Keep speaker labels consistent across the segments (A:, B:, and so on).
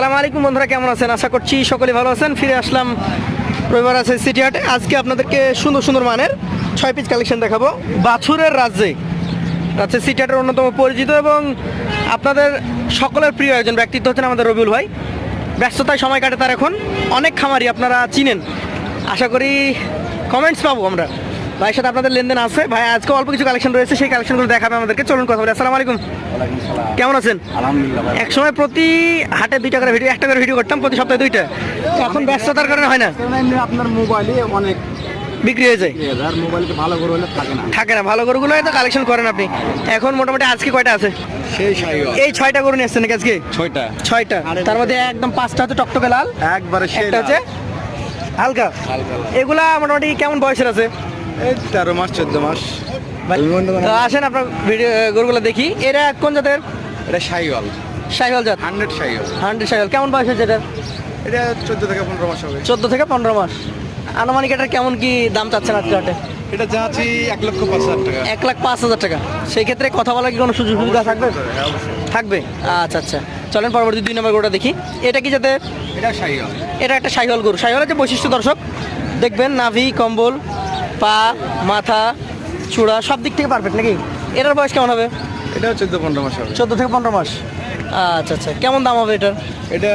A: আসসালামু আলাইকুম বন্ধুরা, কেমন আছেন? আশা করছি সকলে ভালো আছেন। ফিরে আসলাম রবিবার আছে সিটি হাটে। আজকে আপনাদেরকে সুন্দর সুন্দর মানের 6 পিস কালেকশন দেখাবো। বাছুরের রাজ্যে সিটি হাটের অন্যতম পরিচিত এবং আপনাদের সকলের প্রিয় একজন ব্যক্তিত্ব হচ্ছেন আমাদের রবিউল ভাই। ব্যস্ততায় সময় কাটে তার এখন। অনেক খামারি আপনারা চিনেন, আশা করি কমেন্টস পাবো আমরা। ভাইয়ের সাথে আপনাদের লেনদেন আছে। ভাই আজকে অল্প কিছু কালেকশন রয়েছে, সেই কালেকশনগুলো দেখাবে আমাদেরকে। চলুন কথা বলি। আসসালামু আলাইকুম। কেমন আছেন?
B: আলহামদুলিল্লাহ ভাই।
A: এক সময় প্রতি হাটে 2টা করে ভিডিও, 1টা করে ভিডিও করতাম, প্রতি সপ্তাহে 2টা। এখন ব্যস্ততার কারণে হয় না,
B: এমনি আপনার মোবাইলে অনেক
A: বিক্রি হয়ে যায়।
B: আর মোবাইলকে ভালো করে হলে থাকে না।
A: ভালো গরুগুলো হয়তো কালেকশন করেন আপনি। এখন মোটামুটি আজকে কয়টা আছে?
B: সেই সাইও
A: এই 6টা গরু নিয়ে আসছেন নাকি আজকে?
B: 6টা।
A: তার মধ্যে একদম 5টা হচ্ছে টকটকে লাল,
B: একবারে সেই
A: একটা হচ্ছে হালকা।
B: হালকা।
A: এগুলা মোটামুটি কেমন বয়সের আছে?
B: এই 13 মাস 14 মাস।
A: তো আসেন আপনার ভিডিও গরুগুলো দেখি। এরা কোন জাতের?
B: এটা সাইওয়াল,
A: শাহিওয়াল জাত,
B: 100 সাইওয়াল।
A: 100 শাহিওয়াল। কেমন বয়স হয়েছে এটার?
B: এটা 14 থেকে 15 মাস হবে।
A: 14 থেকে 15 মাস। আনুমানিক এটার কেমন কি দাম চাচ্ছেন আজকে হাটে?
B: এটা যাচ্ছি 1,05,000 টাকা।
A: 1,05,000 টাকা। সেই ক্ষেত্রে কথা বলার কি কোনো সুযোগ সুবিধা থাকবে?
B: হ্যাঁ, অবশ্যই।
A: থাকবে। আচ্ছা আচ্ছা, চলেন পরবর্তী 2 নম্বর গরুটা দেখি। এটা কি জাতের?
B: এটা সাইওয়াল।
A: এটা একটা শাহিওয়াল গরু। শাহিওয়ালের যে বৈশিষ্ট্য দর্শক দেখবেন, নাভি, কম্বল, পা, মাথা, চূড়া সব দিক থেকে পারফেক্ট নাকি? এটার বয়স কেমন হবে?
B: এটা 14-15 মাস হবে।
A: 14 থেকে 15 মাস। আচ্ছা আচ্ছা, কেমন দাম হবে এটার?
B: এটা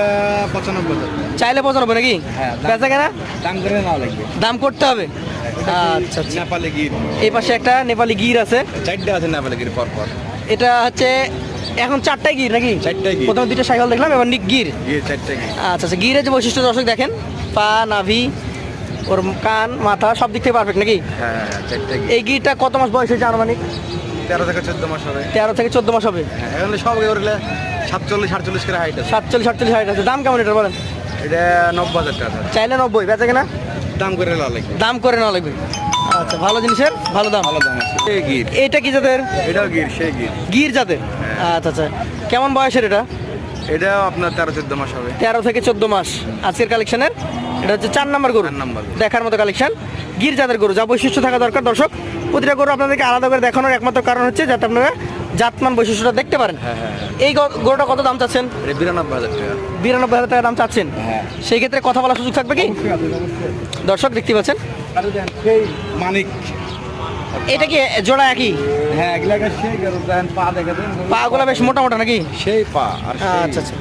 B: 95,000।
A: চাইলে 95 নাকি?
B: হ্যাঁ।
A: বেচা কেনা
B: দাম করে না লাগবে।
A: দাম করতে হবে। আচ্ছা আচ্ছা।
B: নেপালি গির।
A: এই পাশে একটা নেপালি গির আছে।
B: 4টা আছে নেপালি গির পর।
A: এটা হচ্ছে এখন 4টাই গির নাকি?
B: 4টাই গির।
A: প্রথমে 2টা শাহিওয়াল দেখলাম, এবার গির।
B: গির 4টা গির।
A: আচ্ছা আচ্ছা, গিরের যে বৈশিষ্ট্য দর্শক দেখেন, পা, নাভি, ওর কান, মাথা সব দিক থেকে পারফেক্ট নাকি?
B: হ্যাঁ 4টা গির।
A: এই গিরটা কত মাস বয়স হয়েছে আনুমানিক?
B: 13 থেকে 14 মাস হবে।
A: 13 থেকে 14 মাস হবে।
B: হ্যাঁ, এখন সব করলে 47-48 করে হাইট আছে।
A: 47-48 হাইট আছে। দাম কেমন এটা বলেন?
B: এটা 90,000 টাকা।
A: চাইলে 90, বেচা কেনা
B: দাম করে না লাগবে।
A: দাম করে নেওয়া লাগবে। আচ্ছা, ভালো জিনিসের ভালো দাম।
B: ভালো দাম আছে। সেই গির।
A: এটা কি জাতের?
B: এটাও গির, সেই গির।
A: গির জাতের। আচ্ছা আচ্ছা, কেমন বয়সের এটা?
B: এটাও আপনার 13-14 মাস হবে।
A: 13 থেকে 14 মাস। আজকের কালেকশনের এটা হচ্ছে 4 নম্বর গরু।
B: 4 নাম্বার।
A: দেখার মতো কালেকশন। গির জাতের গরু, যা বৈশিষ্ট্য থাকা দরকার দর্শক। প্রতিটা গরু আপনাদেরকে আলাদা করে দেখানোর একমাত্র কারণ হচ্ছে যাতে আপনারা জাতমান বৈশিষ্ট্যটা দেখতে পারেন। এই গরুটা কত দাম চাচ্ছেন?
B: এটা 92,000 টাকা।
A: 92,000 টাকা দাম চাচ্ছেন।
B: হ্যাঁ।
A: সেই ক্ষেত্রে কথা বলার সুযোগ থাকবে কি? দর্শক দেখতে পাচ্ছেন,
B: সেই মানিক।
A: এটা কি জোড়া একই?
B: হ্যাঁ, এগুলাকে সেই গরু দেন, পা দেখে দেন।
A: পাগুলো বেশ মোটা মোটা নাকি?
B: সেই পা আর সেই-
A: আচ্ছা আচ্ছা।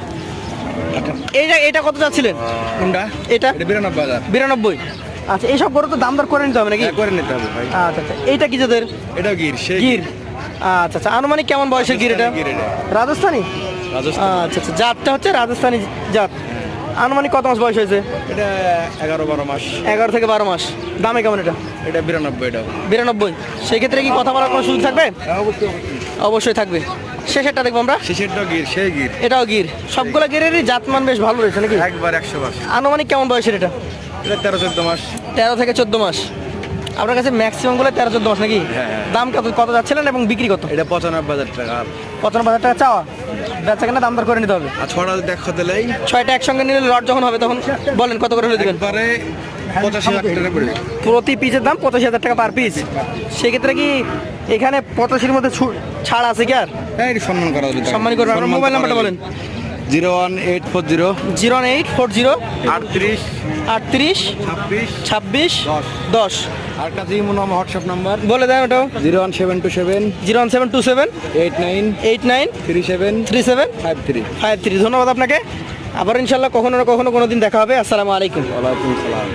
A: এটা কত চাচ্ছিলেন?
B: কোনটা?
A: এটা
B: 92,000।
A: 92। আচ্ছা, এইসব গরু তো দাম দর করে নিতে হবে নাকি?
B: হ্যাঁ, করে নিতে হবে ভাই।
A: আচ্ছা আচ্ছা, এইটা কি জাতের?
B: এটাও গির, সেই
A: গির। আচ্ছা আচ্ছা, আনুমানিক কেমন বয়সের গির এটা?
B: গির এটা।
A: রাজস্থানি।
B: রাজস্থান।
A: আচ্ছা আচ্ছা, জাতটা হচ্ছে রাজস্থানি জাত। আনুমানিক কত মাস বয়স হয়েছে?
B: এটা 11-12 মাস।
A: 11 থেকে 12 মাস। দামে কেমন এটা?
B: এটা 92 এটাও।
A: 92। সেই ক্ষেত্রে কি কথা বলার কোনো সুযোগ থাকবে?
B: হ্যাঁ, অবশ্যই।
A: অবশ্যই থাকবে। শেষেরটা দেখবো আমরা।
B: শেষেরটাও গির, সেই গির।
A: এটাও গির। সবগুলো গিরেরই জাতমান বেশ ভালো রয়েছে নাকি?
B: একবার 100
A: আনুমানিক কেমন বয়সের এটা?
B: এটা 13-14 মাস।
A: 13 থেকে 14 মাস। আপনার কাছে ম্যাক্সিমামগুলো 13-14 মাস নাকি?
B: হ্যাঁ।
A: দাম কত যাচ্ছিলেন এবং বিক্রি কত?
B: এটা 95,000 টাকা।
A: 95,000 টাকা চাওয়া। বেচা কেনা দাম দর করে নিতে হবে।
B: আর ছড়া দেখো দিলেই
A: 6টা একসঙ্গে নিলে লট যখন হবে তখন বলেন কত করে হলে দেবেন?
B: একবারে 85,000 টাকা পড়বে।
A: প্রতি পিসের দাম 85,000 টাকা পার পিস। সেক্ষেত্রে কি এখানে 85-র মধ্যে ছাড় আছে কি আর?
B: হ্যাঁ, এটা সম্মান করা যাবে।
A: সম্মানী করবেন। আপনার মোবাইল নাম্বারটা বলেন।
B: 01840
A: 01840
B: 38
A: 38
B: 26
A: 26 10।
B: আর কাছে ইমো নাম হোয়াটসঅ্যাপ নাম্বার
A: বলে দেন ওটাও।
B: 01727
A: 01727
B: 89
A: 89
B: 37
A: 37
B: 53।
A: 53। ধন্যবাদ আপনাকে। আবার ইনশাল্লাহ কখনো না কখনো কোনো দিন দেখা হবে। আসসালামু আলাইকুম।
B: ওয়ালাইকুম আসসালাম।